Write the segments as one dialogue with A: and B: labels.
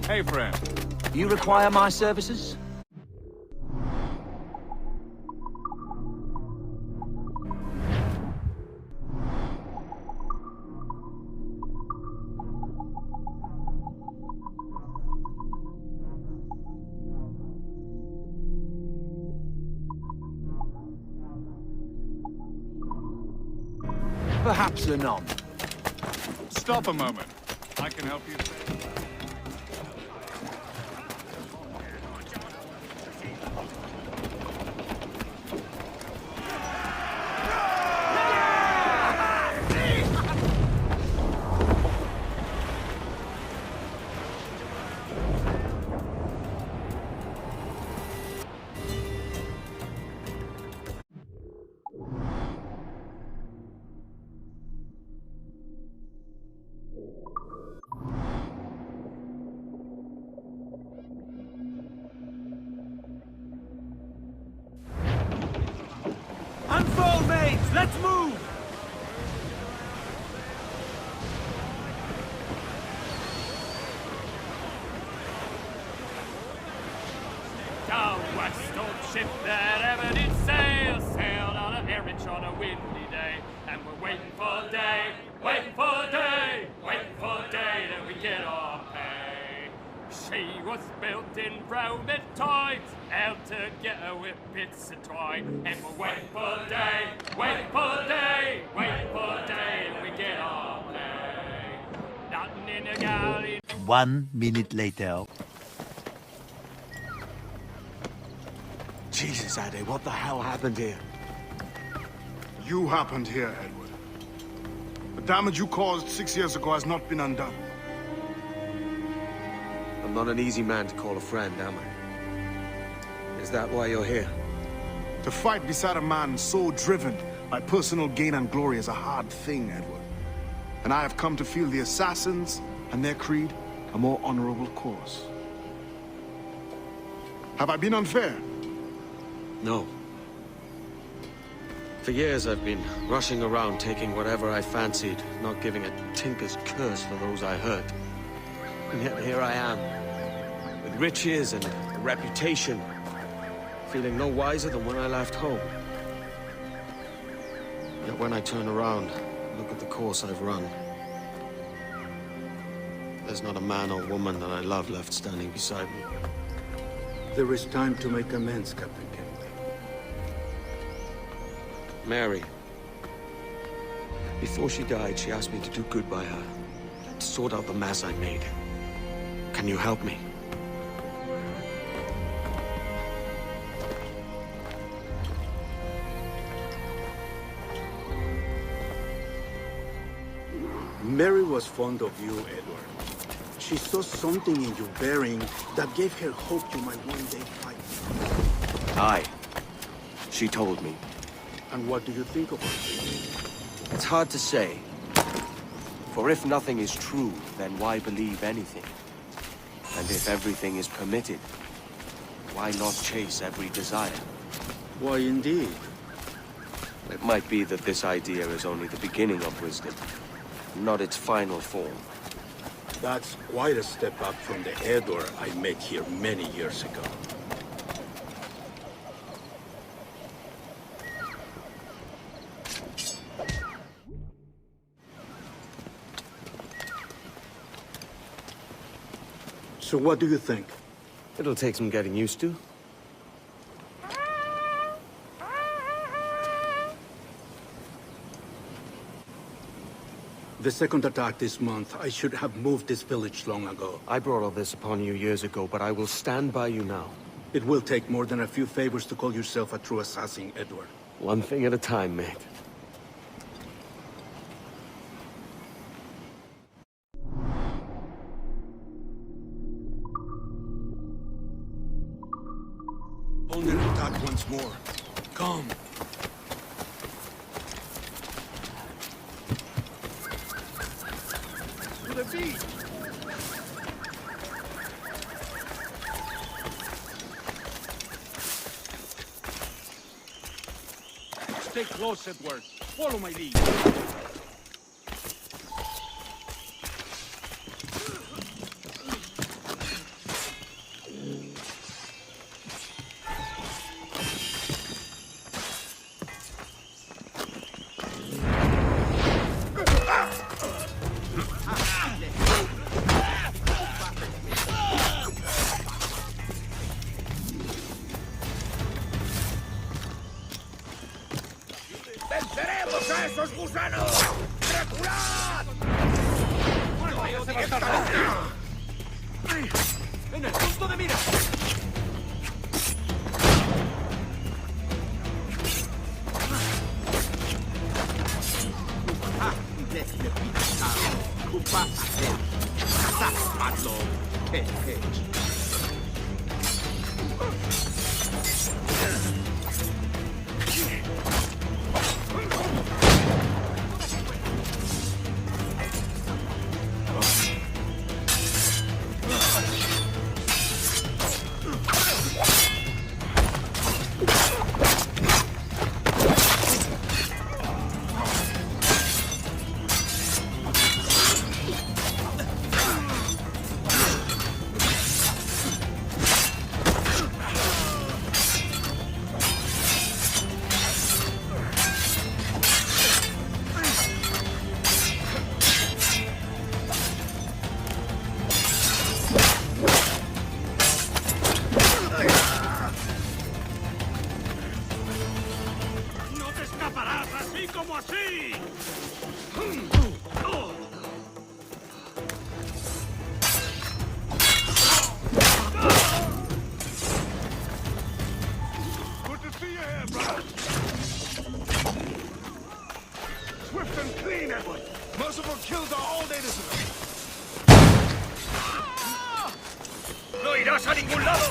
A: Hey, friend.
B: You require my services? Perhaps anon.
A: Stop a moment. I can help you.
B: Unfold, mates! Let's move!
C: Down west, old ship that ever did sail, sailed on a Erich on a windy day, and we're waiting for day, waiting for day, waiting for day that we get our pay. She was built in Roman times, out to get her with bits of twine, and we're waiting for day, waiting for day, waiting for day that we get our pay. Nothing in the galley.
B: 1 minute later.
D: Jesus, Addy, what the hell happened here?
E: You happened here, Edward. The damage you caused 6 years ago has not been undone.
D: I'm not an easy man to call a friend, am I? Is that why you're here?
E: To fight beside a man so driven by personal gain and glory is a hard thing, Edward. And I have come to feel the assassins and their creed a more honorable course. Have I been unfair?
D: No. For years I've been rushing around taking whatever I fancied, not giving a tinker's curse for those I hurt. And yet here I am, with riches and a reputation, feeling no wiser than when I left home. Yet when I turn around, look at the course I've run, there's not a man or woman that I love left standing beside me.
F: There is time to make amends, Captain Kennedy.
D: Mary. Before she died, she asked me to do good by her, to sort out the mess I made. Can you help me?
F: Mary was fond of you, Edward. She saw something in your bearing that gave her hope you might one day fight.
D: Aye. She told me.
F: And what do you think of her?
D: It's hard to say. For if nothing is true, then why believe anything? And if everything is permitted, why not chase every desire?
F: Why, indeed.
D: It might be that this idea is only the beginning of wisdom, not its final form.
F: That's quite a step up from the Edward I met here many years ago. So what do you think?
D: It'll take some getting used to.
F: The second attack this month, I should have moved this village long ago.
D: I brought all this upon you years ago, but I will stand by you now.
F: It will take more than a few favors to call yourself a true assassin, Edward.
D: One thing at a time, mate.
F: Only attack once more. Come.
E: To the beach!
A: Stay close, Edward. Follow my lead.
B: ¡En el punto de mira!
C: ¡No irás a ningún lado!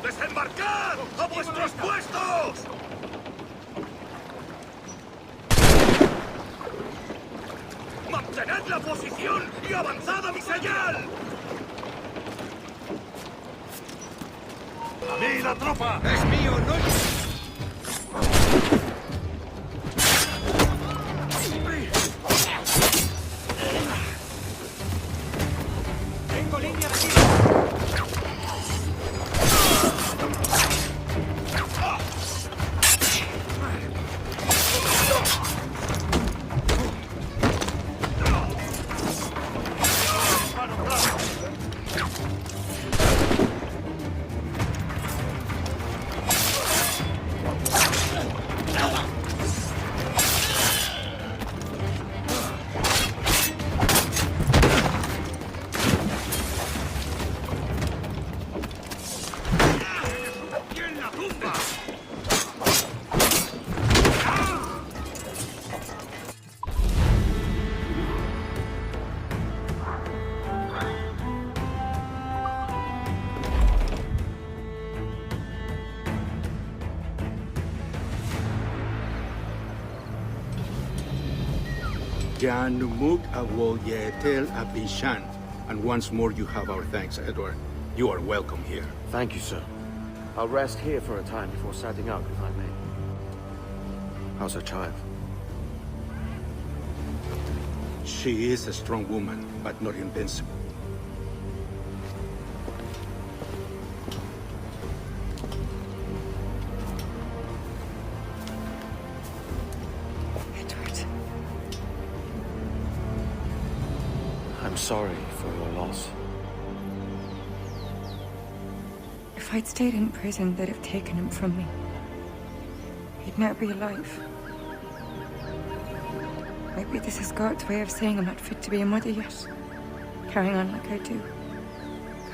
G: ¡Desembarcad! ¡A vuestros puestos! ¡Mantened la posición y avanzad a mi señal! ¡A mí la tropa! ¡Es mío, no!
F: Janumuk awol yetel abishan. And once more you have our thanks, Edward. You are welcome here.
D: Thank you, sir. I'll rest here for a time before setting out, if I may. How's her child?
F: She is a strong woman, but not invincible.
D: I'm sorry for your loss.
H: If I'd stayed in prison, they'd have taken him from me. He'd never be alive. Maybe this is God's way of saying I'm not fit to be a mother yet. Carrying on like I do.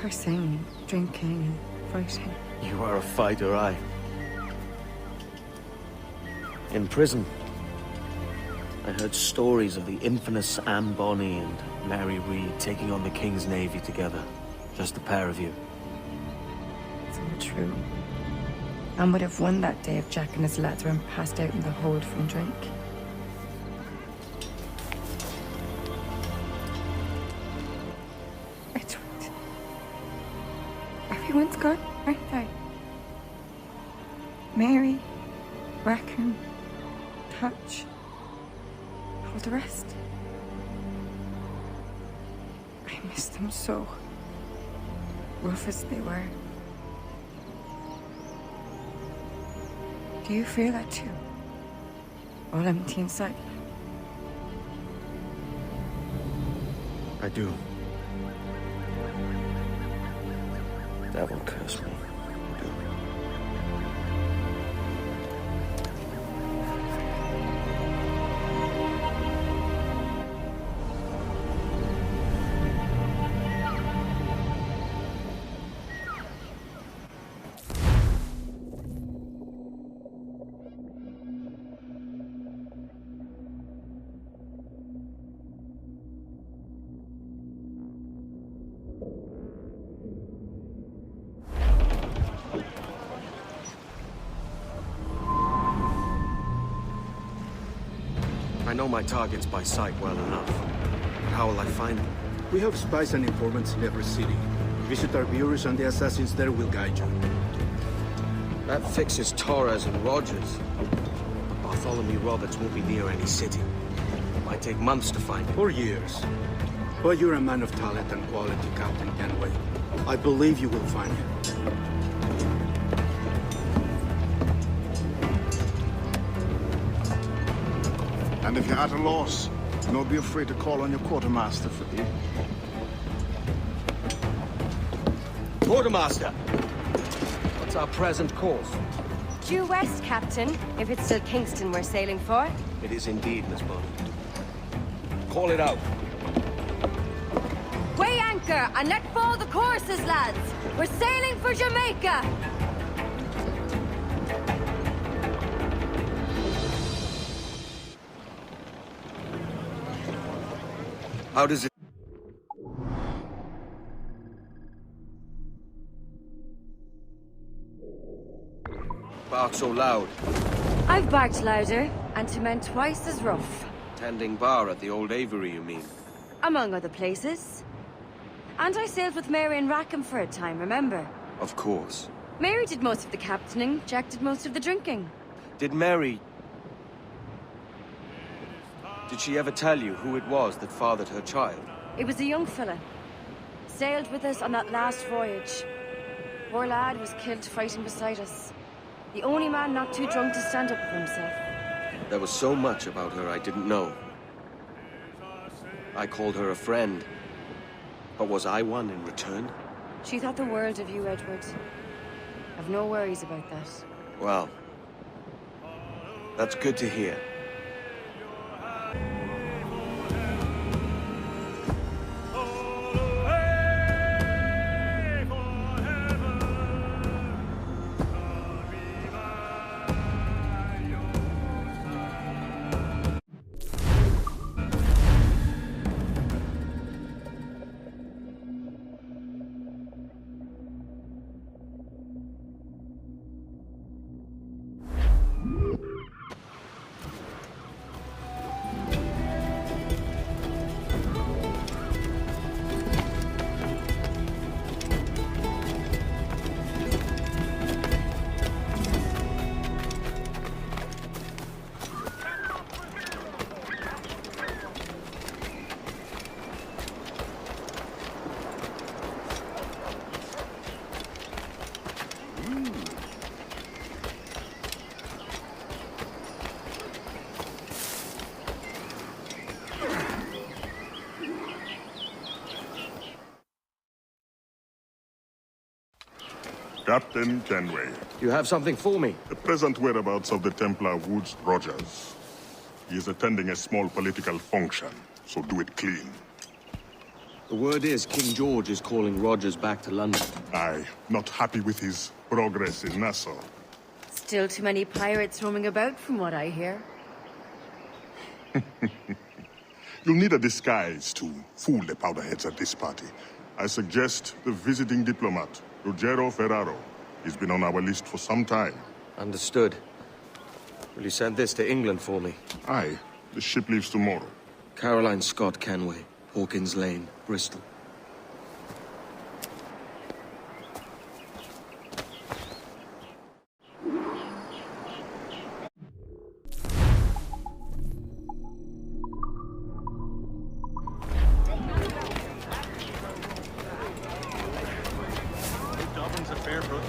H: Cursing, drinking, fighting.
D: You are a fighter, aye. In prison, I heard stories of the infamous Anne Bonny and Mary Read taking on the King's Navy together. Just the pair of you.
H: It's all true. Anne would have won that day if Jack and his lads weren't passed out in the hold from drink. Edward. Everyone's gone, aren't they? Mary, Rackham, Touch, all the rest. I miss them so. Rough as they were. Do you feel that too? All empty inside?
D: I do. Devil curse me. I do. I know my targets by sight well enough. But how will I find them?
F: We have spies and informants in every city. Visit our bureaus and the assassins there will guide you.
D: That fixes Torres and Rogers. But Bartholomew Roberts won't be near any city. It might take months to find him.
F: Or years. But you're a man of talent and quality, Captain Kenway. I believe you will find him.
E: And if you're at a loss, don't be afraid to call on your quartermaster for aid.
D: Quartermaster! What's our present course?
I: Due west, Captain, if it's still Kingston we're sailing for.
D: It is indeed, Miss Bonny. Call it out.
I: Weigh anchor and let fall the courses, lads! We're sailing for Jamaica!
D: How does it... bark so loud?
I: I've barked louder, and to men twice as rough.
D: Tending bar at the old Aviary, you mean?
I: Among other places. And I sailed with Mary and Rackham for a time, remember?
D: Of course.
I: Mary did most of the captaining, Jack did most of the drinking.
D: Did Mary... did she ever tell you who it was that fathered her child?
I: It was a young fella. Sailed with us on that last voyage. Poor lad was killed fighting beside us. The only man not too drunk to stand up for himself.
D: There was so much about her I didn't know. I called her a friend. But was I one in return?
I: She thought the world of you, Edward. I've no worries about that.
D: Well, that's good to hear.
J: Captain Kenway.
D: You have something for me?
J: The present whereabouts of the Templar Woods Rogers. He is attending a small political function, so do it clean.
D: The word is King George is calling Rogers back to London.
J: Aye, not happy with his progress in Nassau.
I: Still too many pirates roaming about, from what I hear.
J: You'll need a disguise to fool the powderheads at this party. I suggest the visiting diplomat, Ruggiero Ferraro. He's been on our list for some time.
D: Understood. Will you send this to England for me?
J: Aye, the ship leaves tomorrow.
D: Caroline Scott Kenway, Hawkins Lane, Bristol.
A: Dublin's a fair foot.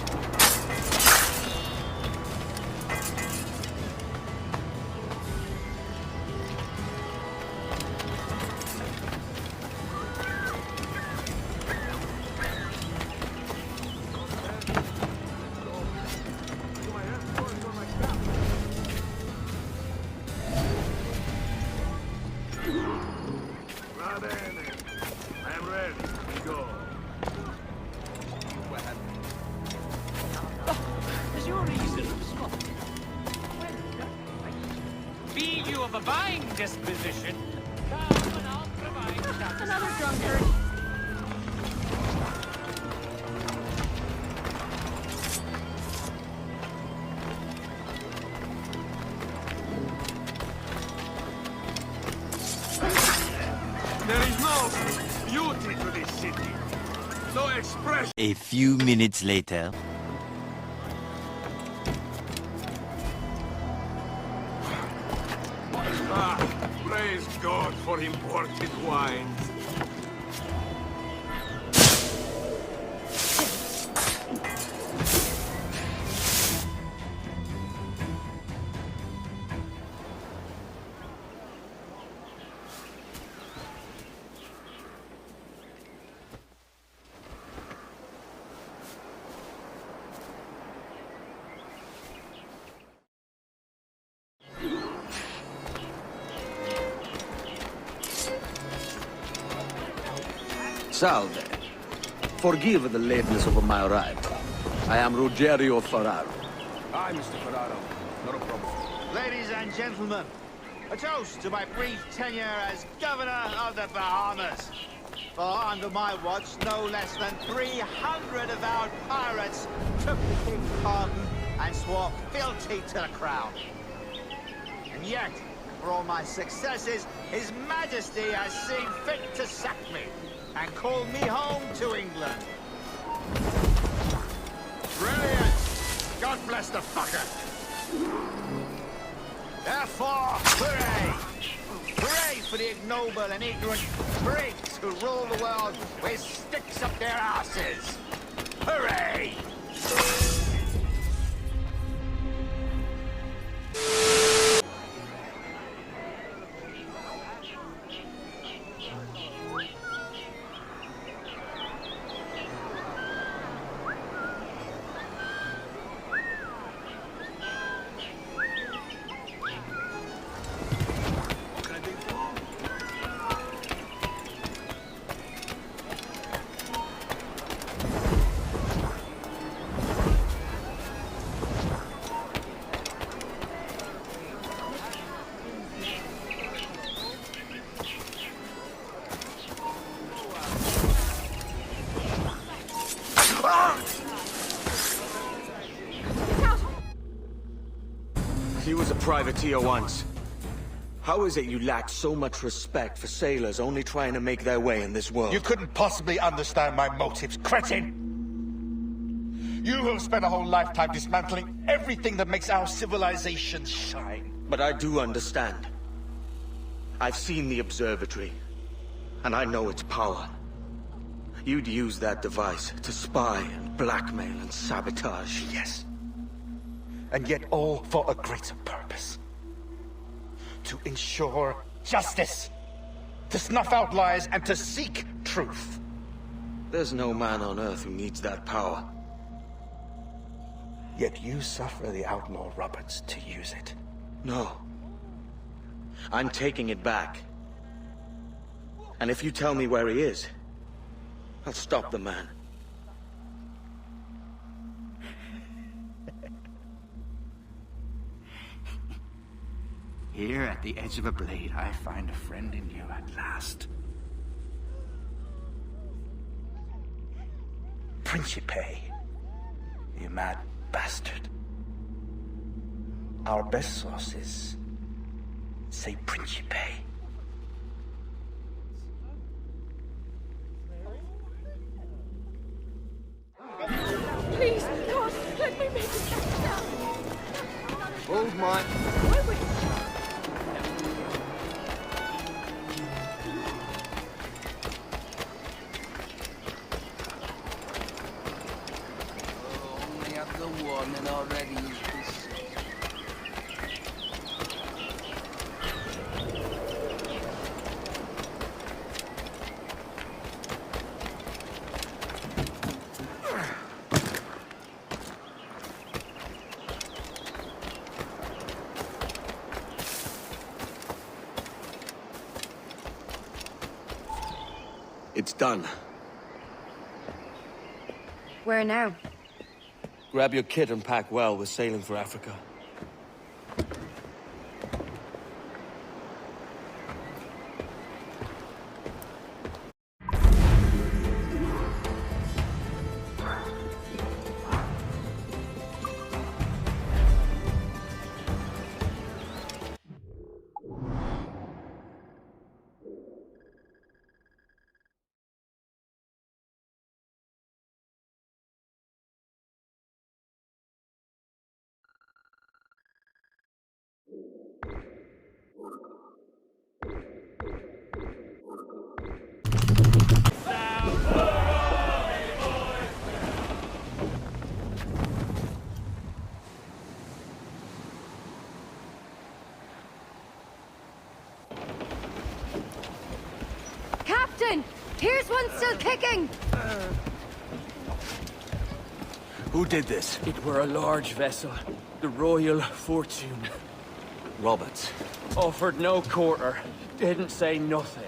G: I'm ready. Go.
C: Is your reason be you of a buying disposition? Come and I'll provide that. Another drunkard.
G: There is no beauty to this city. No expression.
B: A few minutes later.
G: Praise God for imported wines.
D: Salve. Forgive the lateness of my arrival. I am Ruggiero Ferraro.
G: Hi, Mr. Ferraro. Not a problem.
K: Ladies and gentlemen, a toast to my brief tenure as Governor of the Bahamas. For under my watch, no less than 300 avowed pirates took the king's pardon and swore fealty to the crown. And yet, for all my successes, His Majesty has seen fit to sack me and call me home to England. Brilliant! God bless the fucker! Therefore, hooray! Hooray for the ignoble and ignorant prigs who rule the world with sticks up their asses! Hooray!
D: He was a privateer once. How is it you lack so much respect for sailors only trying to make their way in this world?
L: You couldn't possibly understand my motives, cretin! You have spent a whole lifetime dismantling everything that makes our civilization shine.
D: But I do understand. I've seen the observatory, and I know its power. You'd use that device to spy and blackmail and sabotage.
L: Yes. And yet all for a greater purpose. To ensure justice. To snuff out lies and to seek truth.
D: There's no man on Earth who needs that power.
L: Yet you suffer the outlaw Roberts to use it.
D: No. I'm taking it back. And if you tell me where he is, I'll stop the man.
L: Here at the edge of a blade, I find a friend in you at last. Principe, you mad bastard. Our best sources say Principe.
M: Please, God, let me make it back down.
K: Hold my...
N: Only have the one and already is this.
D: It's done.
I: Where now?
D: Grab your kit and pack well. We're sailing for Africa.
I: Captain! Here's one still kicking!
D: Who did this?
C: It were a large vessel, the Royal Fortune.
D: Roberts.
C: Offered no quarter, didn't say nothing.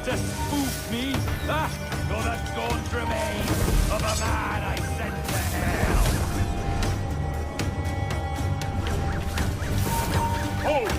C: to spoof me? Ah, you're the gaunt remains of a man I sent to hell. Hold!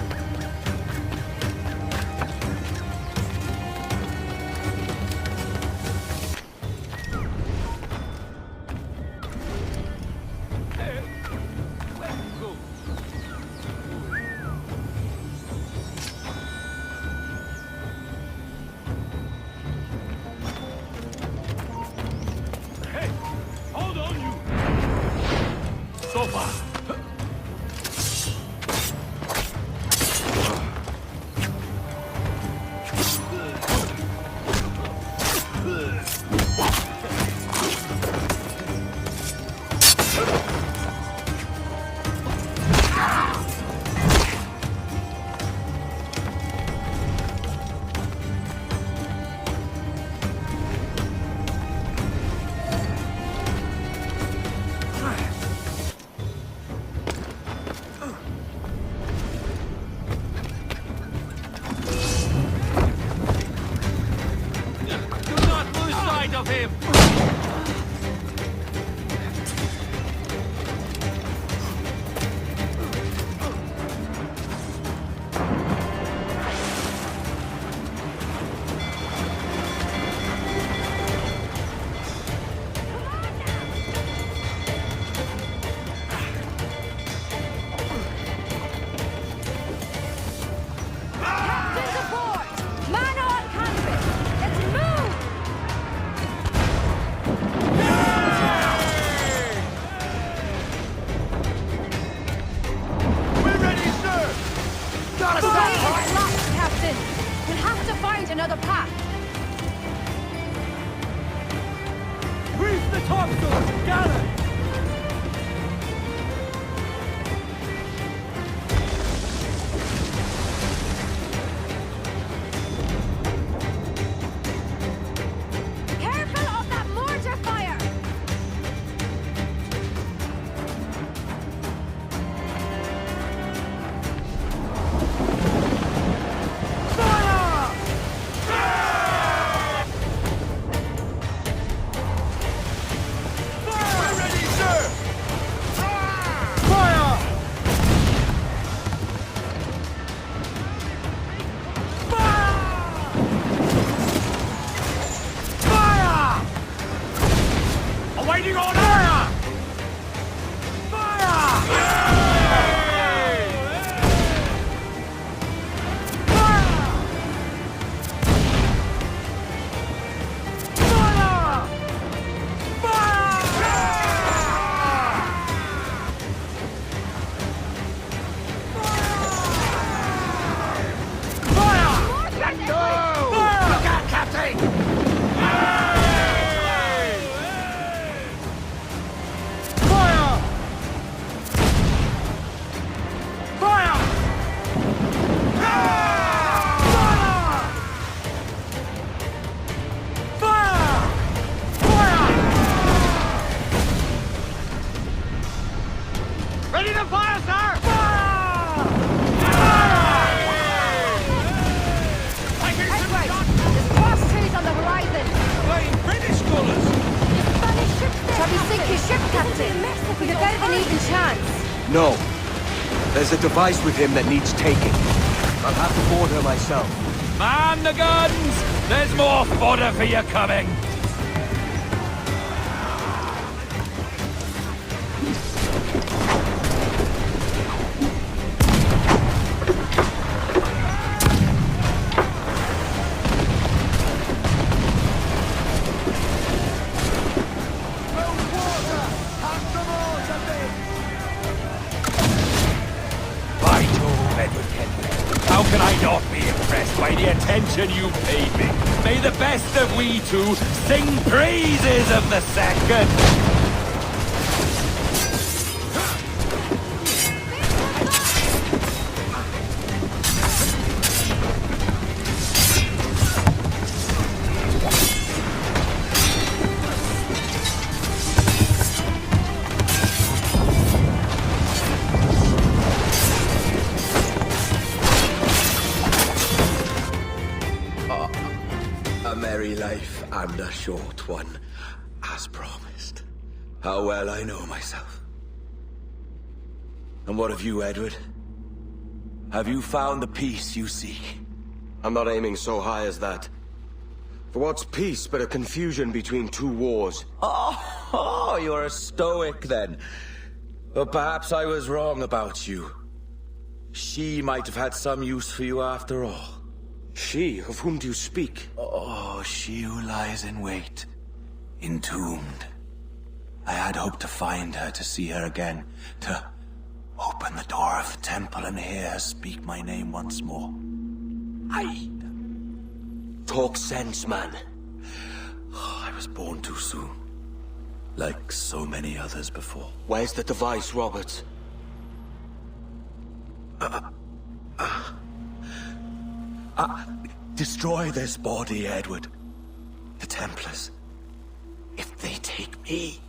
G: Of him!
I: Another path.
C: Reach the topsails! Gather!
I: Careful of that mortar fire!
C: Waiting on fire!
G: Ready to fire, sir!
I: There's cross trees on the horizon.
G: Flying British colours!
I: Spanish ship there. Shall we sink his ship, Captain? We could get an even chance.
D: No. There's a device with him that needs taking. I'll have to board her myself.
C: Man the guns! There's more fodder for you coming! How can I not be impressed by the attention you paid me? May the best of we two sing praises of the second!
O: merry life and a short one, as promised. How well I know myself. And what of you, Edward? Have you found the peace you seek?
D: I'm not aiming so high as that. For what's peace but a confusion between two wars?
O: Oh, you're a stoic then. But perhaps I was wrong about you. She might have had some use for you after all.
D: She? Of whom do you speak?
O: Oh, she who lies in wait, entombed. I had hoped to find her, to see her again, to open the door of the temple and hear her speak my name once more. I...
D: Talk sense, man.
O: Oh, I was born too soon. Like so many others before.
D: Where's the device, Robert?
O: Destroy this body, Edward. The Templars. If they take me...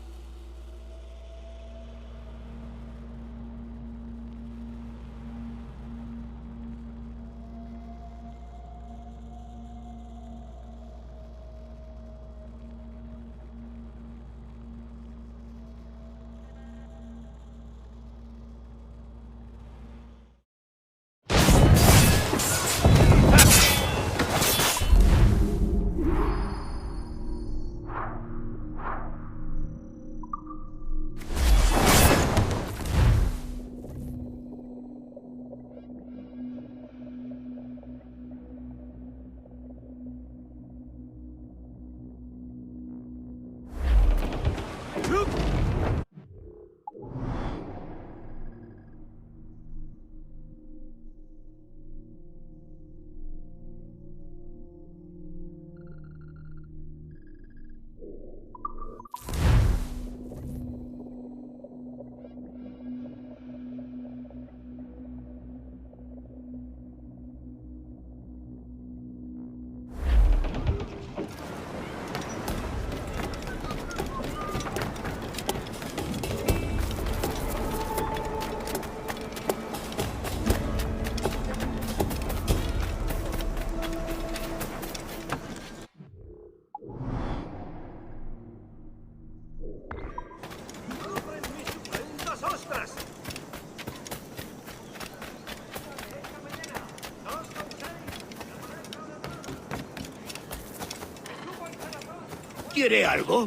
P: ¿Quiere algo?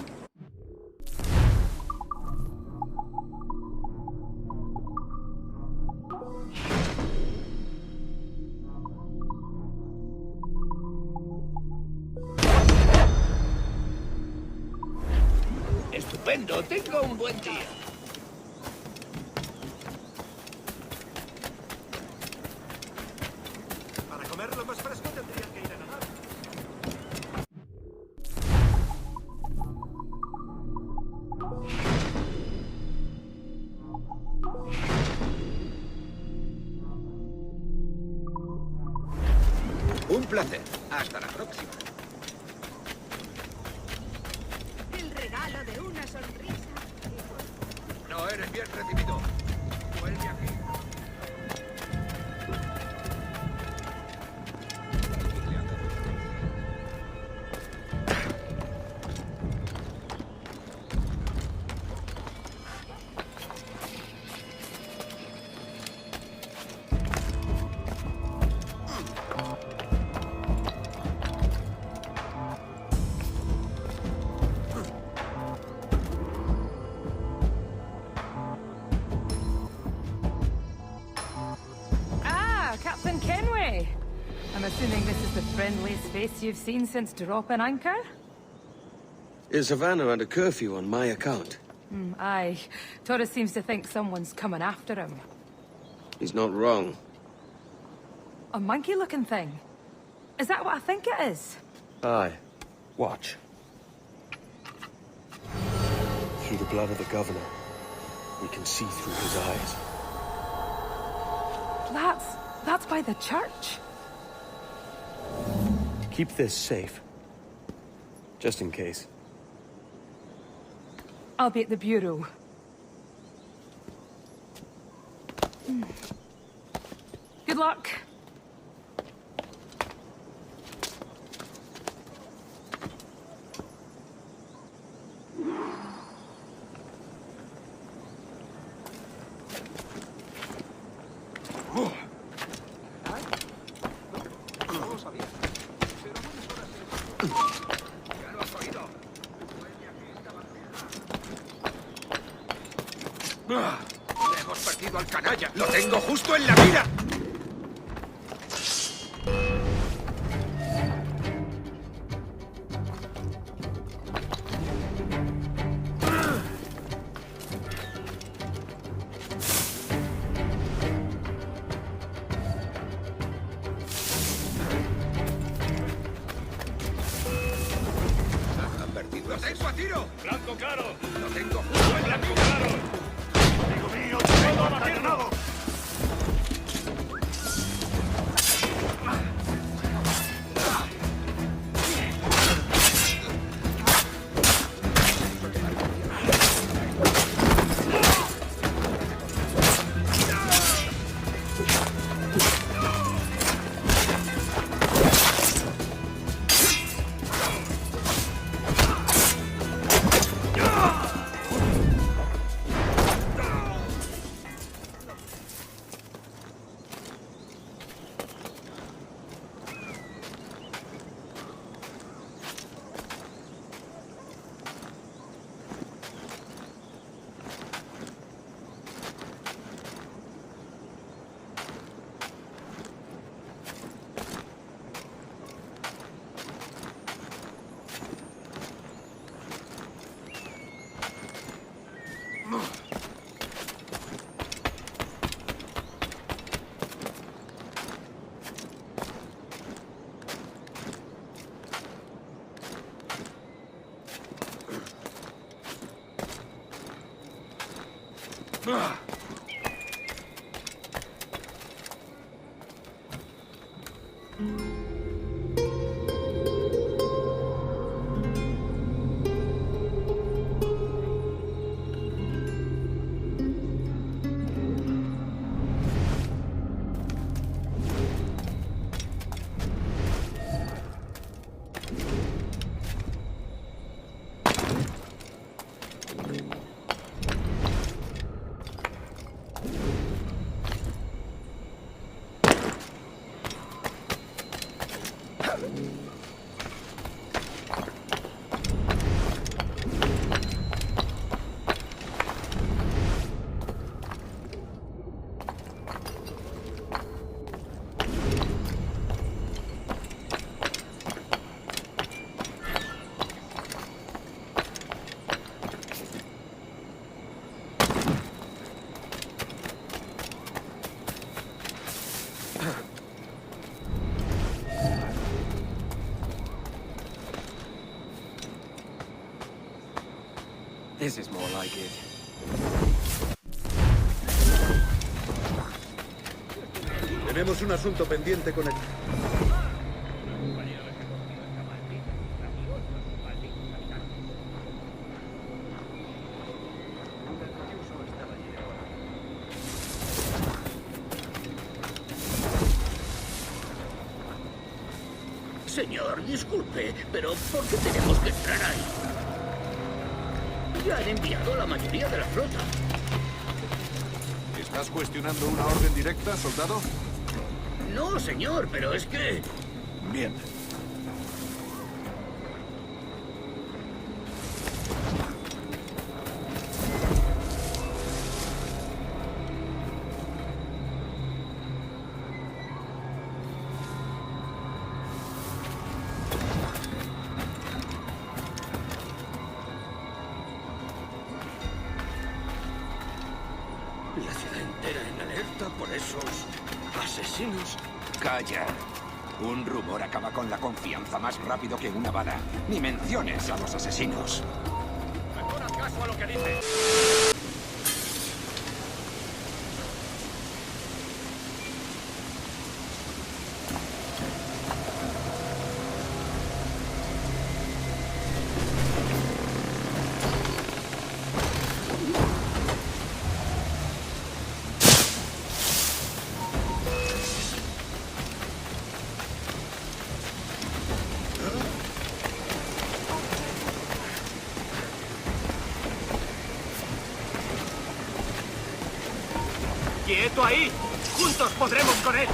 P: Estupendo, tenga un buen día.
G: Para comer lo más fresco tendrían que ir a nadar.
P: Un placer. Hasta la próxima.
M: El regalo de una sonrisa.
P: No eres bien recibido. Vuelve aquí.
H: Captain Kenway. I'm assuming this is the friendliest face you've seen since dropping anchor?
D: Is Havana under curfew on my account?
H: Aye. Torres seems to think someone's coming after him.
D: He's not wrong.
H: A monkey-looking thing? Is that what I think it is?
D: Aye. Watch. Through the blood of the governor, we can see through his eyes.
H: That's by the church.
D: Keep this safe. Just in case.
H: I'll be at the bureau. Good luck.
P: Le hemos partido al canalla. Lo tengo justo en la mira. ¡Lo tengo a tiro!
C: ¡Blanco claro!
P: ¡Lo tengo justo en la
C: ¡Blanco
P: mira!
C: claro!
G: ¡Amigo mío, tengo amarrado!
Q: This is more like it.
G: Tenemos un asunto pendiente con el...
R: Señor, disculpe, pero ¿por qué tenemos que entrar ahí? Ya han enviado a la mayoría de la flota.
G: ¿Estás cuestionando una orden directa, soldado?
R: No, señor, pero es que...
G: Bien.
R: La ciudad entera en alerta por esos asesinos.
P: Calla. Un rumor acaba con la confianza más rápido que una bala. Ni menciones a los asesinos.
C: Mejor haz caso a lo que dice.
K: ¡Quieto ahí! ¡Juntos podremos con él!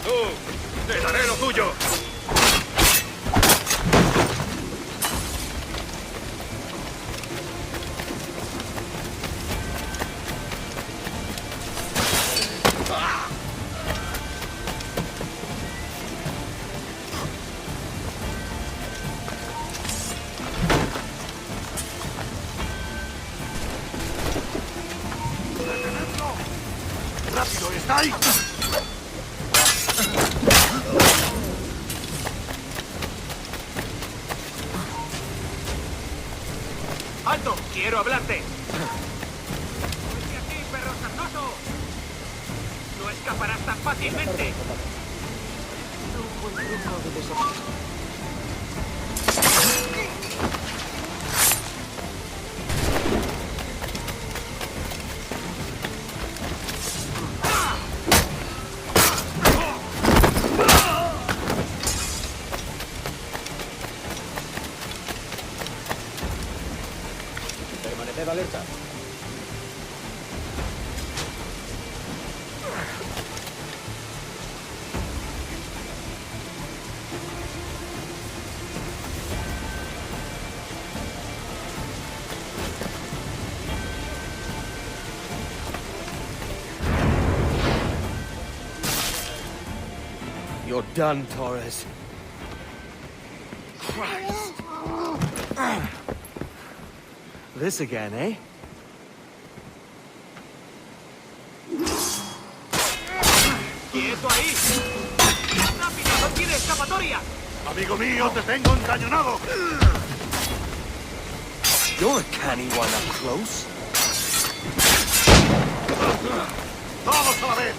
G: ¡Tú! ¡Te daré lo tuyo!
F: ¡Rápido! ¡Está ahí!
G: ¡Alto! ¡Quiero hablarte! ¡Vuelve aquí, perro sarnoso! ¡No escaparás tan fácilmente!
Q: Permaneced alerta.
D: You're done, Torres. Christ. This again, eh?
G: ¡Quieto ahí! ¡Rápido! ¡No tiene escapatoria!
F: ¡Amigo mío, te tengo encañonado!
D: You're a canny one up close.
F: ¡Todos a la vez!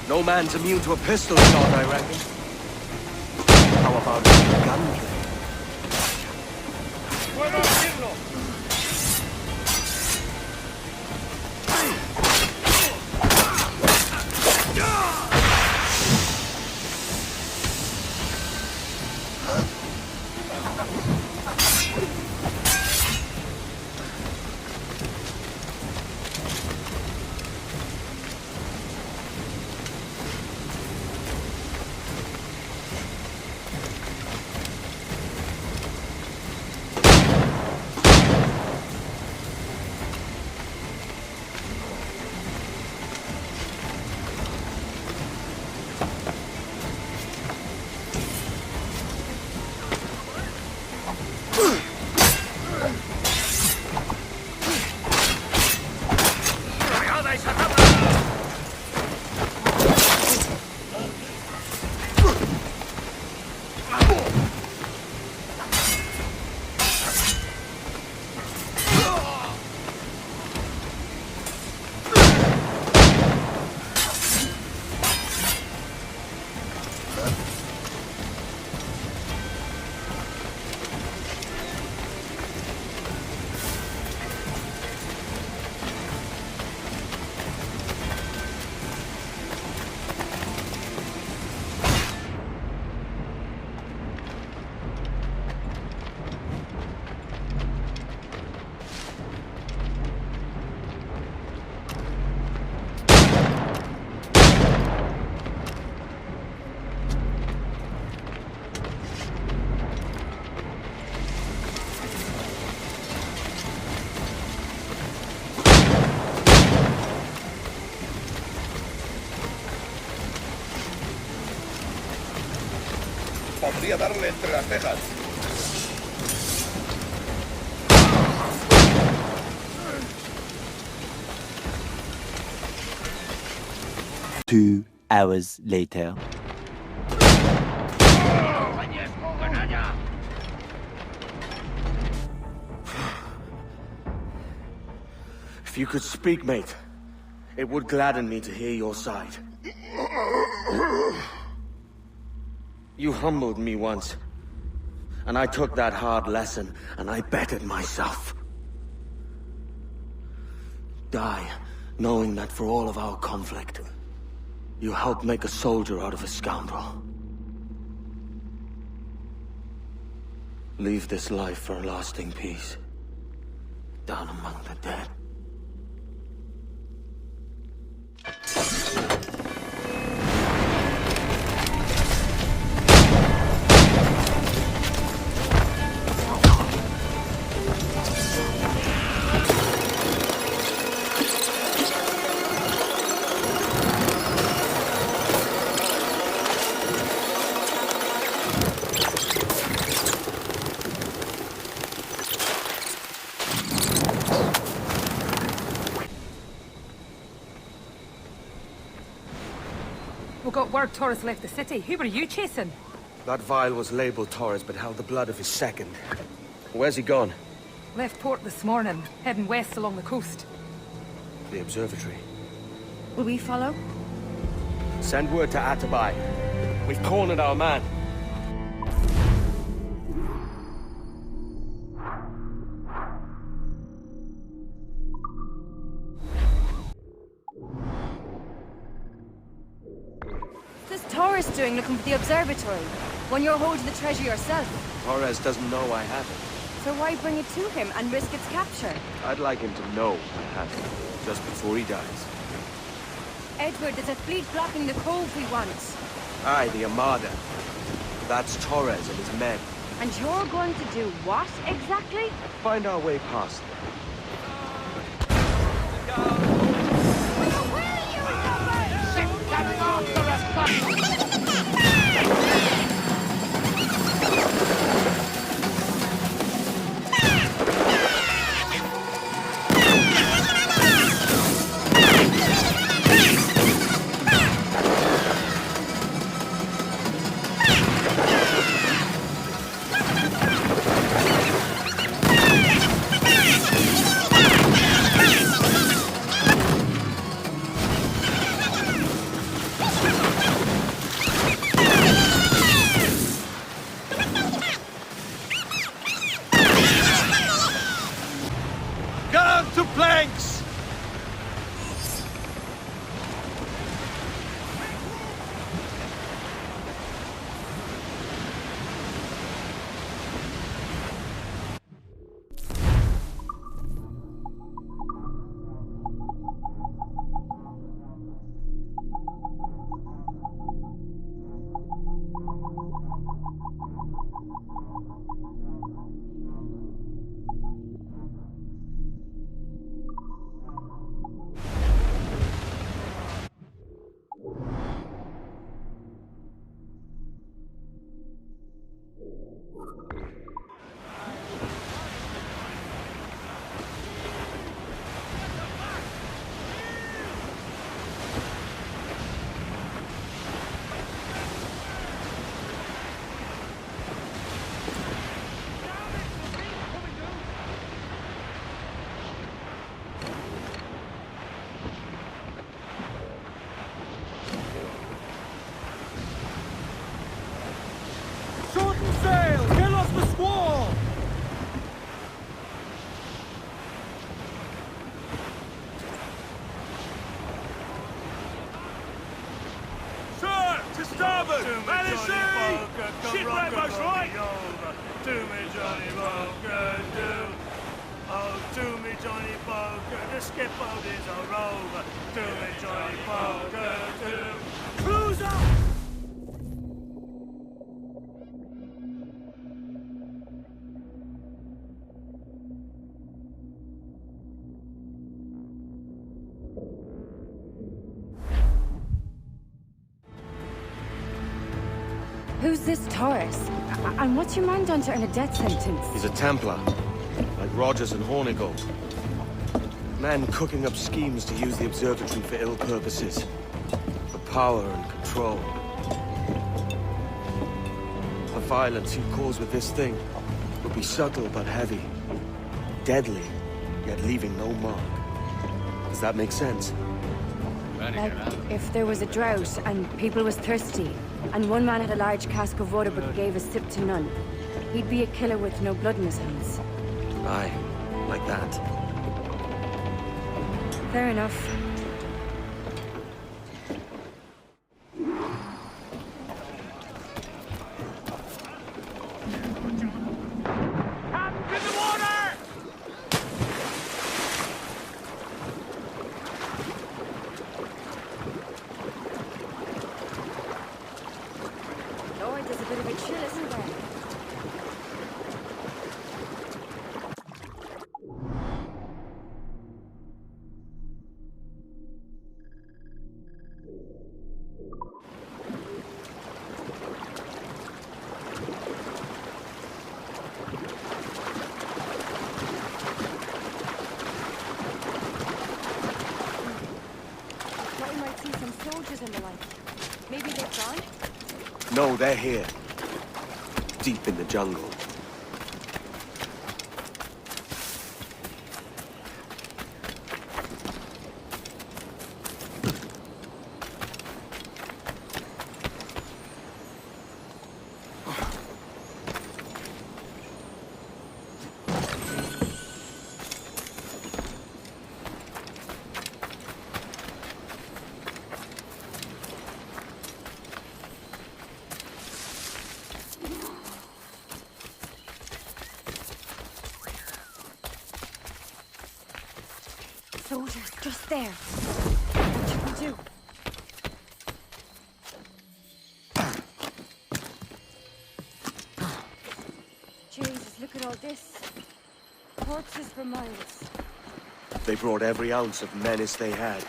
D: No man's immune to a pistol shot, I reckon. How about gunplay?
G: ¡Puedo decirlo!
F: Podría darle entre las cejas.
B: Two hours later.
D: If you could speak, mate, it would gladden me to hear your side. You humbled me once, and I took that hard lesson, and I bettered myself. Die, knowing that for all of our conflict, you helped make a soldier out of a scoundrel. Leave this life for a lasting peace, down among the dead.
S: We got word Torres left the city. Who were you chasing?
D: That vial was labeled Torres, but held the blood of his second. Where's he gone?
S: Left port this morning, heading west along the coast.
D: The observatory.
I: Will we follow?
D: Send word to Atabai. We've cornered our man.
I: What's Torres doing looking for the observatory? When you're holding the treasure yourself?
D: Torres doesn't know I have it.
I: So why bring it to him and risk its capture?
D: I'd like him to know I have it, just before he dies.
I: Edward, there's a fleet blocking the cove we want.
D: Aye, the Armada. That's Torres and his men.
I: And you're going to do what, exactly?
D: Find our way past them.
G: Gun to planks! Sail! Get off the squall! Sir! To starboard! Alice! Shipwreck us, right?
C: To me, Johnny Poker, do. Oh, to me, Johnny Poker, the skip boat is a rover. To me, Johnny Poker, do.
G: Cruise up!
I: Who's this Torres? And what's your man done to earn a death sentence?
D: He's a Templar, like Rogers and Hornigold. Man cooking up schemes to use the observatory for ill purposes. For power and control. The violence he'd cause with this thing would be subtle but heavy. Deadly, yet leaving no mark. Does that make sense?
I: Like, if there was a drought and people was thirsty, and one man had a large cask of water but gave a sip to none, he'd be a killer with no blood in his hands.
D: Aye, like that.
I: Fair enough. Lord, there's a bit of a chill, isn't there? Thought we might see some soldiers and the like. Maybe they've gone?
D: No, they're here. Deep in the jungle.
I: Soldiers, just there. What should we do? Jesus, look at all this. Corpses for miles.
D: They brought every ounce of menace they had.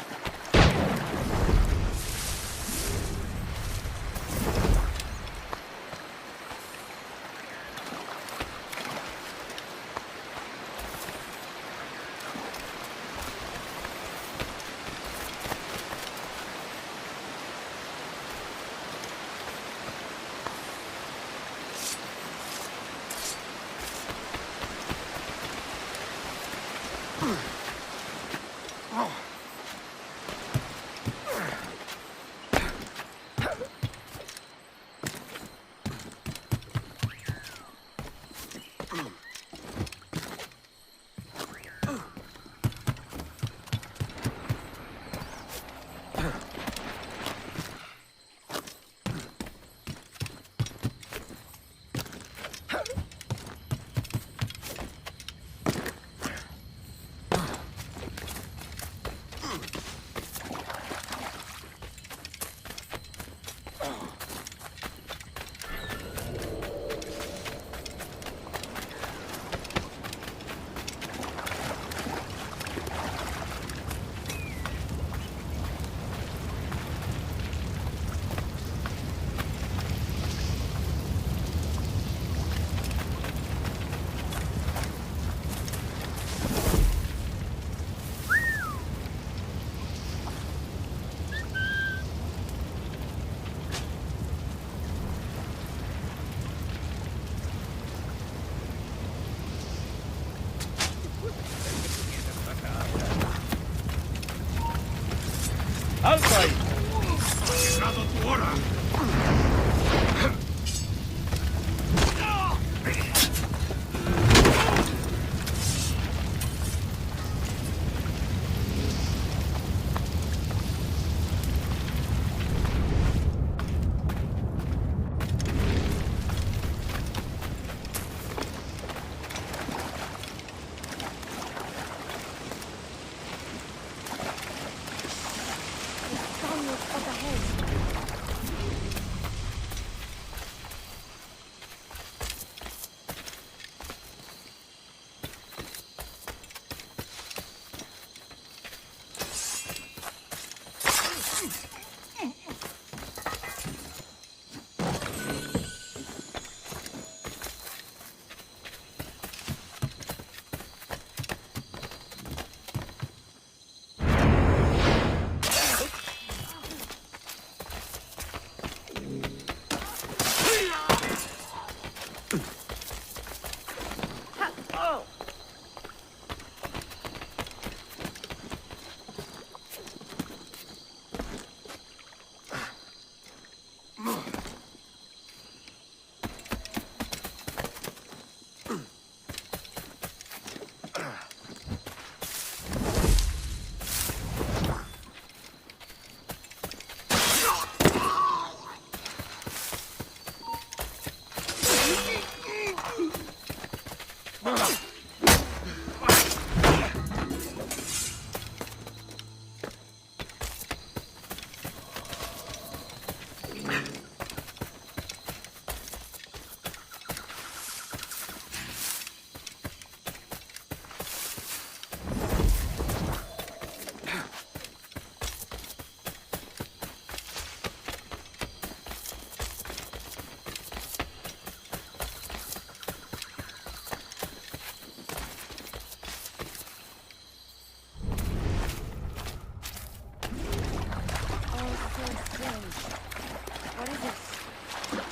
G: ¡Alto ahí! ¡Llegado tu hora!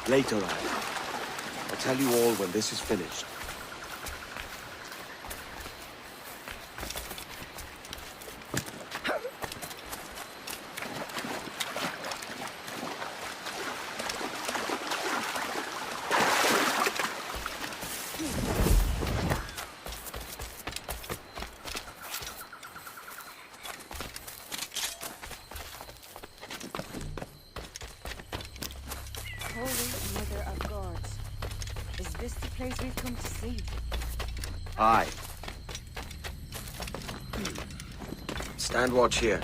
D: Later, I'll tell you all when this is finished.
I: Holy Mother of Gods. Is this the place we've come to see?
D: Aye. Stand watch here,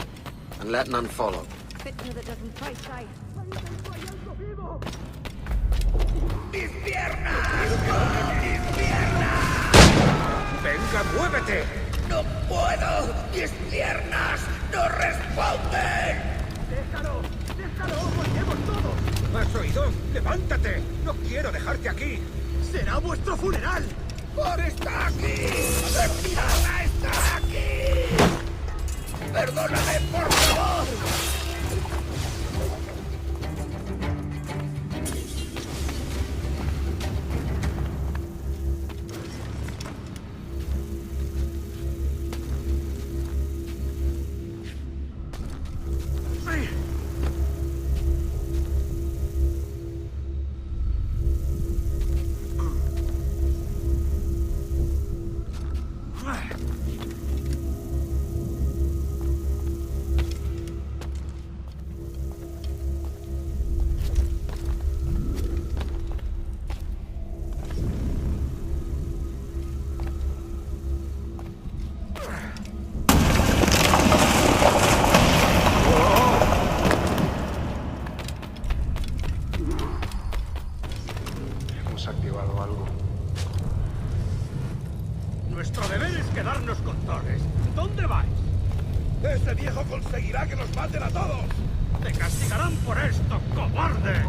D: and let none follow.
I: Fitna that doesn't fight, guy.
P: ¡Mis piernas! ¡Mis piernas! ¡Venga, muévete! ¡No puedo! ¡Mis piernas no responden! ¡Déjalo! ¡Déjalo! ¡Volvemos todos! ¿Has oído? ¡Levántate! ¡No quiero dejarte aquí! ¡Será vuestro funeral! ¡Por está aquí! ¡Mi pirata está aquí! ¡Perdóname, por favor!
L: Activado algo.
P: Nuestro deber es quedarnos con Torres. ¿Dónde vais? ¡Ese viejo conseguirá que nos maten a todos! ¡Te castigarán por esto, cobarde!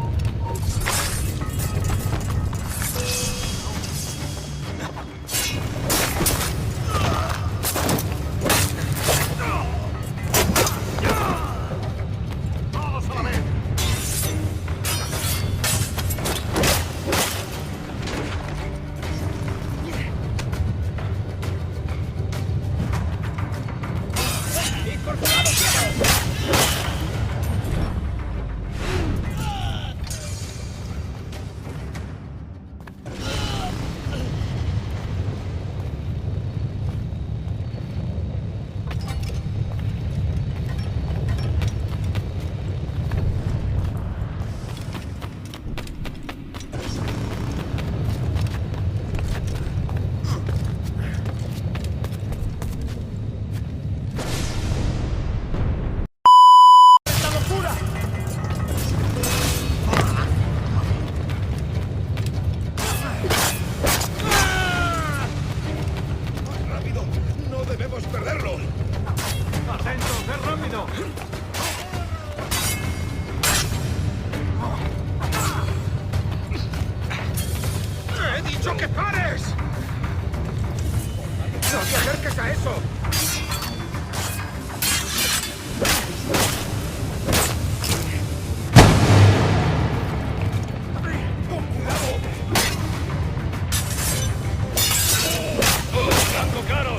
P: ¡Todos a la vez! ¡Que pares! ¡No te acerques a eso! ¡Con cuidado! ¡Blanco claro!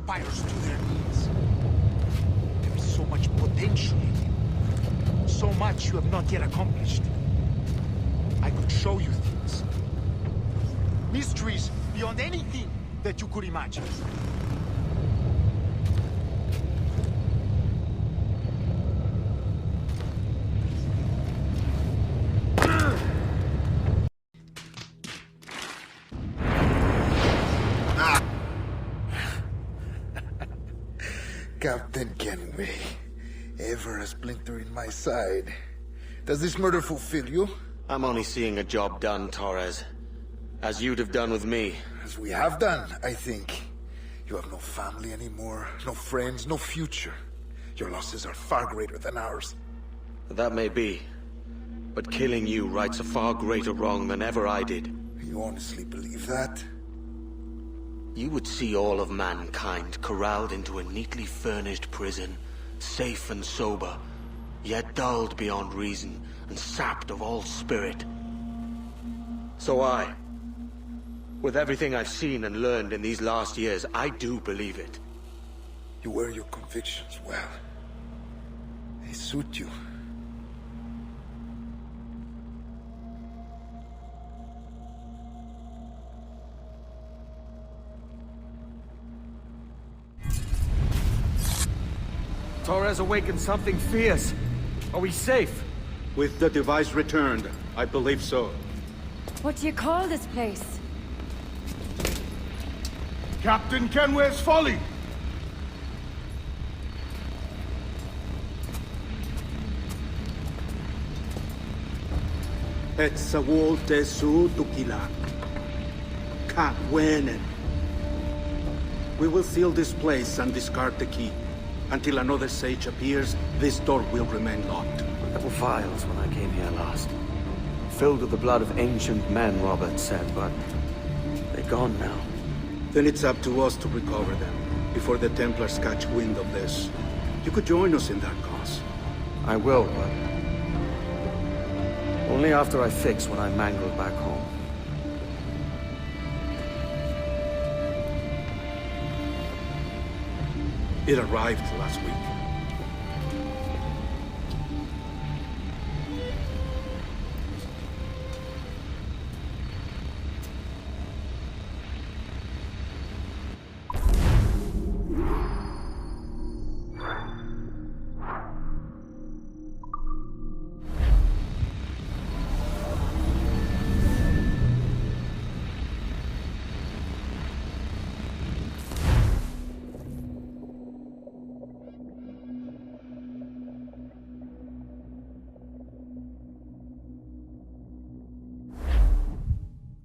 L: empires to their knees. There is so much potential in you. So much you have not yet accomplished. I could show you things. Mysteries beyond anything that you could imagine.
T: Captain Kenway, ever a splinter in my side. Does this murder fulfill you?
D: I'm only seeing a job done, Torres. As you'd have done with me.
T: As we have done, I think. You have no family anymore, no friends, no future. Your losses are far greater than ours.
D: That may be. But killing you rights a far greater wrong than ever I did.
T: You honestly believe that?
D: You would see all of mankind corralled into a neatly furnished prison, safe and sober, yet dulled beyond reason and sapped of all spirit. So with everything I've seen and learned in these last years, I do believe it.
T: You wear your convictions well. They suit you.
G: Torres awakened something fierce. Are we safe?
U: With the device returned, I believe so.
I: What do you call this place?
E: Captain Kenway's Folly!
F: Et sawol te su tukila. Kat wenen. We will seal this place and discard the key. Until another sage appears, this door will remain locked.
D: There were vials when I came here last. Filled with the blood of ancient men, Robert said, but they're gone now.
F: Then it's up to us to recover them, before the Templars catch wind of this. You could join us in that cause.
D: I will, but only after I fix what I mangled back home.
F: It arrived last week.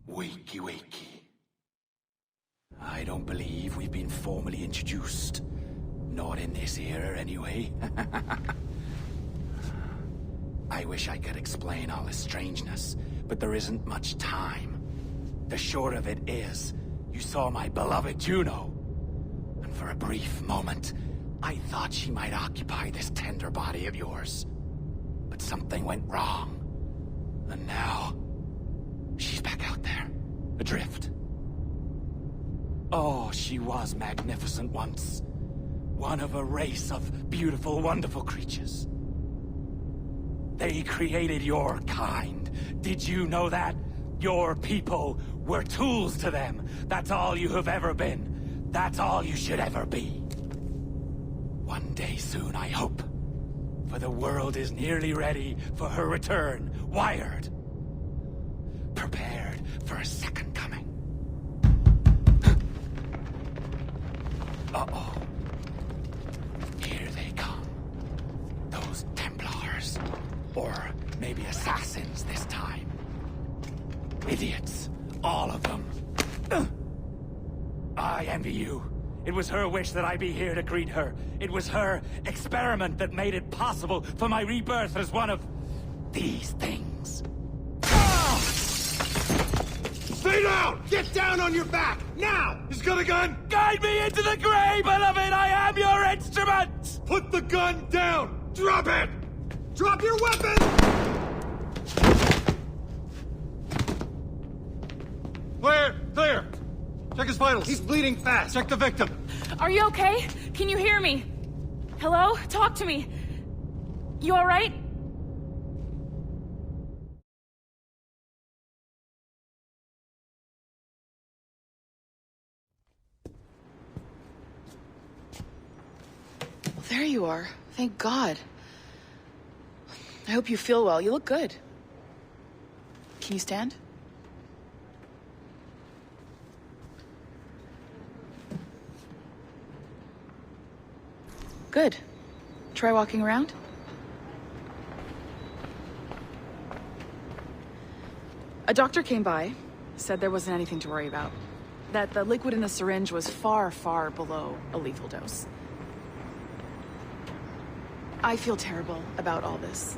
O: Wakey, wakey. I don't believe we've been formally introduced. Not in this era, anyway. I wish I could explain all this strangeness, but there isn't much time. The short of it is, you saw my beloved Juno. And for a brief moment, I thought she might occupy this tender body of yours. But something went wrong. And now, she's back out there, adrift. Oh, she was magnificent once. One of a race of beautiful, wonderful creatures. They created your kind. Did you know that? Your people were tools to them. That's all you have ever been. That's all you should ever be. One day soon, I hope. For the world is nearly ready for her return. Wired. Prepared for a second coming. Uh-oh. Here they come. Those Templars. Or maybe assassins this time. Idiots. All of them. I envy you. It was her wish that I be here to greet her. It was her experiment that made it possible for my rebirth as one of these things.
G: Stay down! Get down on your back! Now! He's got a gun!
C: Guide me into the grave, beloved! I am your instrument!
G: Put the gun down! Drop it! Drop your weapon! Clear! Clear!
P: Check his vitals. He's bleeding fast. Check the victim.
S: Are you okay? Can you hear me? Hello? Talk to me. You all right?
J: Well, there you are. Thank God. I hope you feel well. You look good. Can you stand? Good. Try walking around. A doctor came by, said there wasn't anything to worry about. That the liquid in the syringe was far, far below a lethal dose. I feel terrible about all this.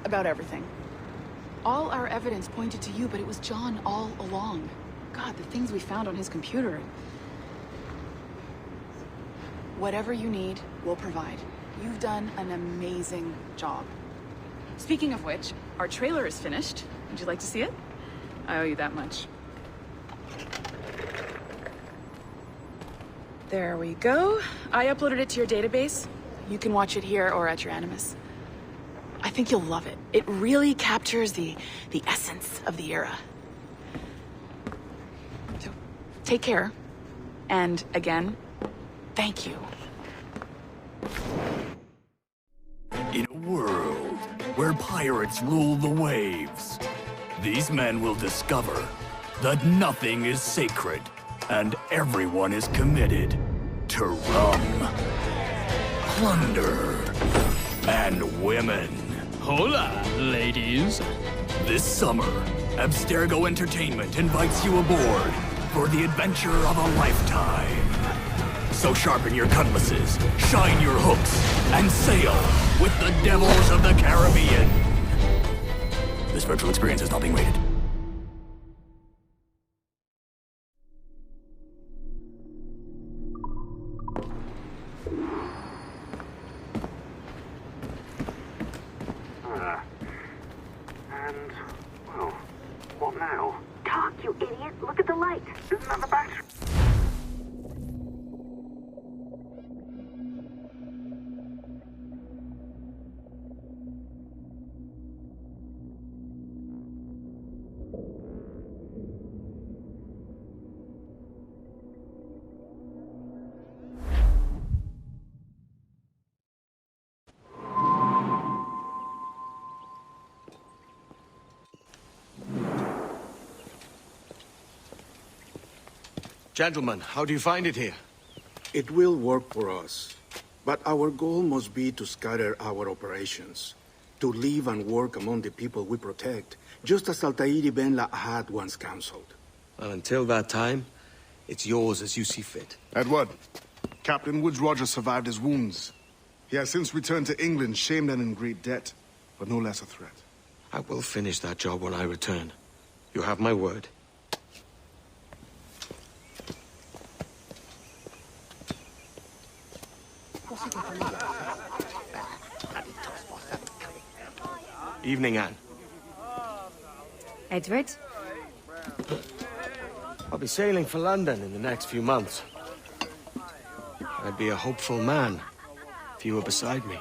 J: About everything. All our evidence pointed to you, but it was John all along. God, the things we found on his computer. Whatever you need, we'll provide. You've done an amazing job. Speaking of which, our trailer is finished. Would you like to see it? I owe you that much. There we go. I uploaded it to your database. You can watch it here or at your Animus. I think you'll love it. It really captures the essence of the era. So, take care. And again, thank you.
V: In a world where pirates rule the waves, these men will discover that nothing is sacred and everyone is committed to rum, plunder, and women.
W: Hola, ladies.
V: This summer, Abstergo Entertainment invites you aboard for the adventure of a lifetime. So sharpen your cutlasses, shine your hooks, and sail with the devils of the Caribbean. This virtual experience is not being rated.
X: And, well, what now? Talk, you idiot! Look at the light! Isn't that the battery?
D: Gentlemen, how do you find it here?
F: It will work for us. But our goal must be to scatter our operations. To live and work among the people we protect, just as Altair ibn had once counseled.
D: Well, until that time, it's yours as you see fit.
E: Edward, Captain Woods Rogers survived his wounds. He has since returned to England, shamed and in great debt, but no less a threat.
D: I will finish that job when I return. You have my word. Evening, Anne.
I: Edward?
D: I'll be sailing for London in the next few months. I'd be a hopeful man if you were beside me.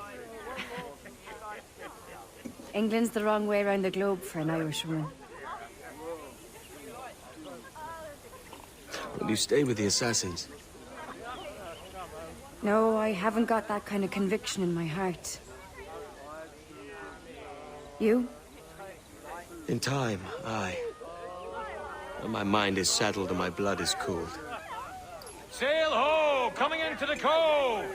I: England's the wrong way around the globe for an Irishwoman.
D: Will you stay with the assassins?
I: No, I haven't got that kind of conviction in my heart. You?
D: In time, aye. When my mind is settled and my blood is cooled.
C: Sail ho! Coming into the cove!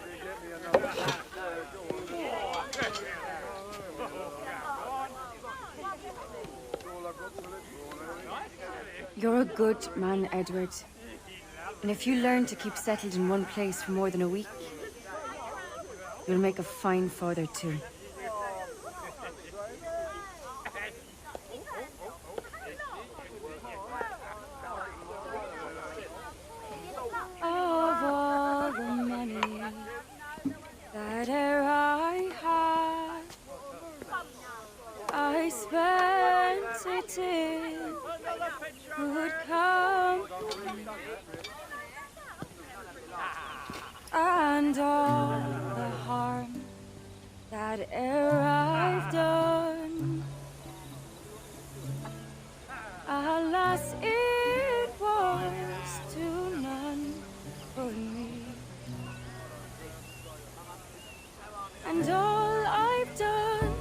I: You're a good man, Edward. And if you learn to keep settled in one place for more than a week, you'll make a fine father too. Of all the money that e'er I had, I spent it in good company. and all the harm that e'er I've done. Alas, it was to none but me. And all I've done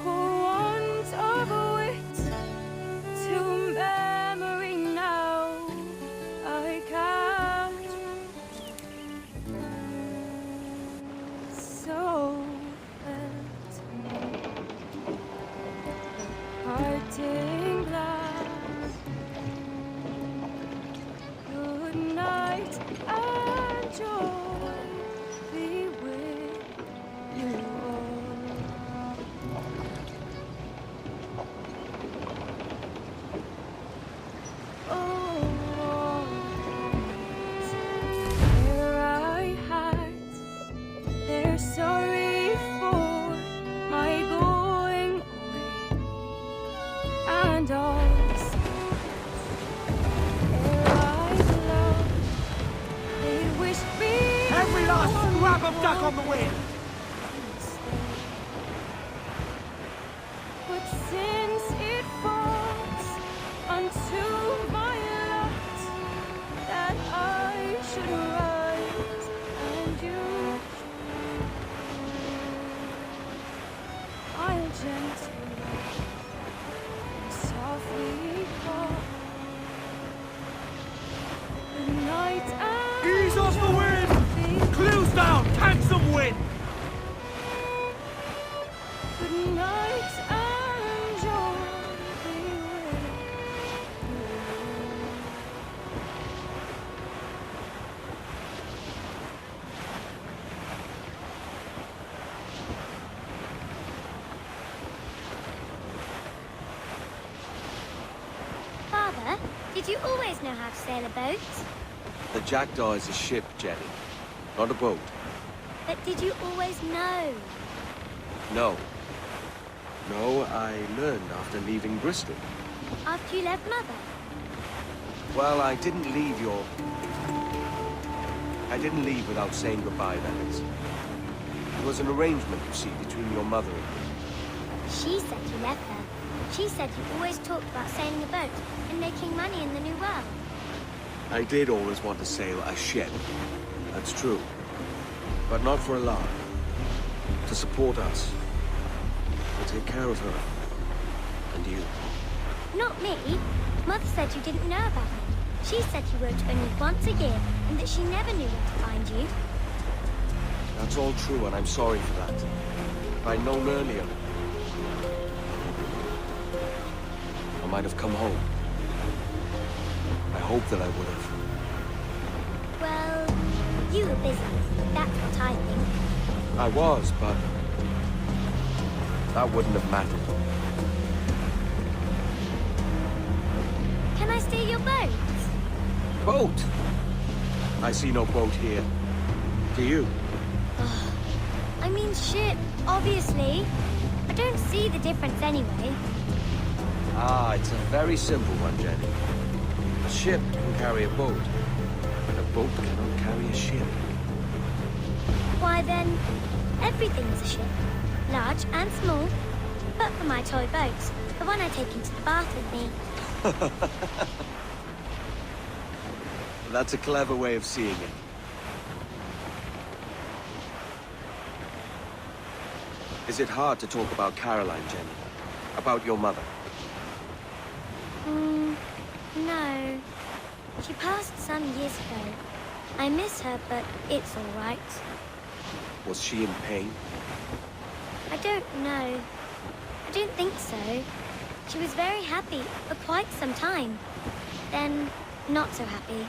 I: for want of wit, to memory now I can't. So felt parting glass. Good night and joy be with you all. Oh, their eye had they're sorry for my going away, and all their eyes love, they wish me
L: Every last scrap of duck on the wind!
I: but since it falls unto my lot that I should write and you I'll gently softly call. Good night and
L: Ease off the wind! Clues down! Catch some wind!
I: good night and joy be with you.
A: Father, did you always know how to sail a boat?
D: The Jackdaw is a ship, Jenny, not a boat.
A: But did you always know?
D: No. No, I learned after leaving Bristol.
A: After you left Mother?
D: Well, I didn't leave without saying goodbye, that is. It was an arrangement, you see, between your mother and me.
A: She said you left her. She said you always talked about sailing a boat and making money in the New World.
D: I did always want to sail a ship. That's true. But not for a lark. To support us. To take care of her. And you.
A: Not me. Mother said you didn't know about me. She said you wrote only once a year and that she never knew where to find you.
D: That's all true, and I'm sorry for that. If I'd known earlier, I might have come home. I hope that I would have.
A: Well, you were busy. That's what I think.
D: I was, but that wouldn't have mattered.
A: Can I steal your boat?
D: Boat? I see no boat here. Do you?
A: I mean ship, obviously. I don't see the difference anyway.
D: Ah, it's a very simple one, Jenny. A ship can carry a boat, but a boat cannot carry a ship.
A: Why then, everything is a ship. Large and small. But for my toy boat, the one I take into the bath with me.
D: That's a clever way of seeing it. Is it hard to talk about Caroline, Jenny? About your mother?
A: No. She passed some years ago. I miss her, but it's all right.
D: Was she in pain?
A: I don't know. I don't think so. She was very happy for quite some time. Then, not so happy.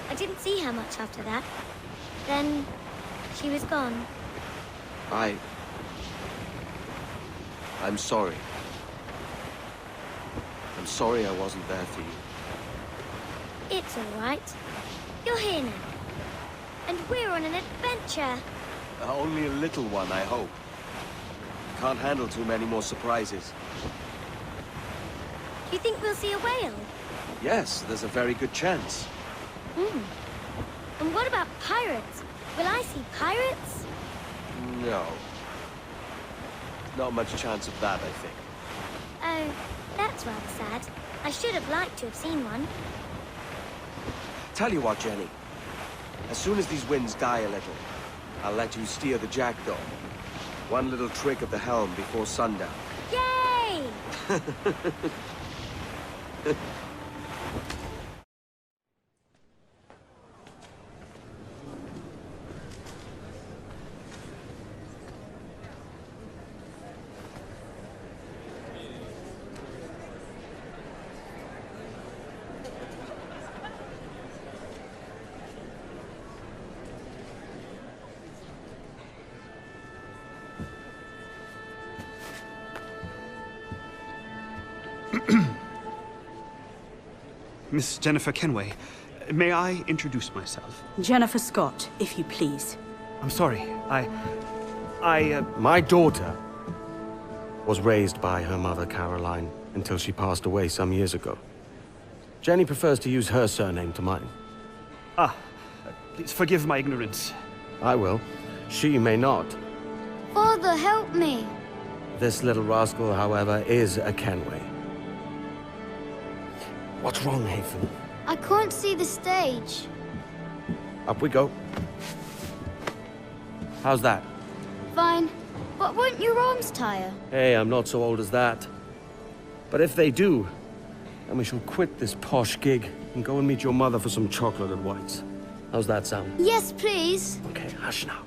A: I didn't see her much after that. Then, she was gone.
D: I'm sorry. I'm sorry I wasn't there for you.
A: It's all right. You're here now. And we're on an adventure.
D: Only a little one, I hope. Can't handle too many more surprises.
A: Do you think we'll see a whale?
D: Yes, there's a very good chance.
A: And what about pirates? Will I see pirates?
D: No. Not much chance of that, I think.
A: Oh, that's rather sad. I should have liked to have seen one.
D: Tell you what, Jenny. As soon as these winds die a little, I'll let you steer the jackdaw. One little trick of the helm before sundown.
A: Yay!
H: Miss Jennifer Kenway, may I introduce myself?
M: Jennifer Scott, if you please.
H: I'm sorry,
D: My daughter was raised by her mother, Caroline, until she passed away some years ago. Jenny prefers to use her surname to mine.
H: Please forgive my ignorance.
D: I will. She may not.
A: Father, help me.
D: This little rascal, however, is a Kenway. What's wrong, Hafen?
A: I can't see the stage.
D: Up we go. How's that?
A: Fine. But won't your arms tire?
D: Hey, I'm not so old as that. But if they do, then we shall quit this posh gig and go and meet your mother for some chocolate and whites. How's that sound?
A: Yes, please.
D: Okay, hush now.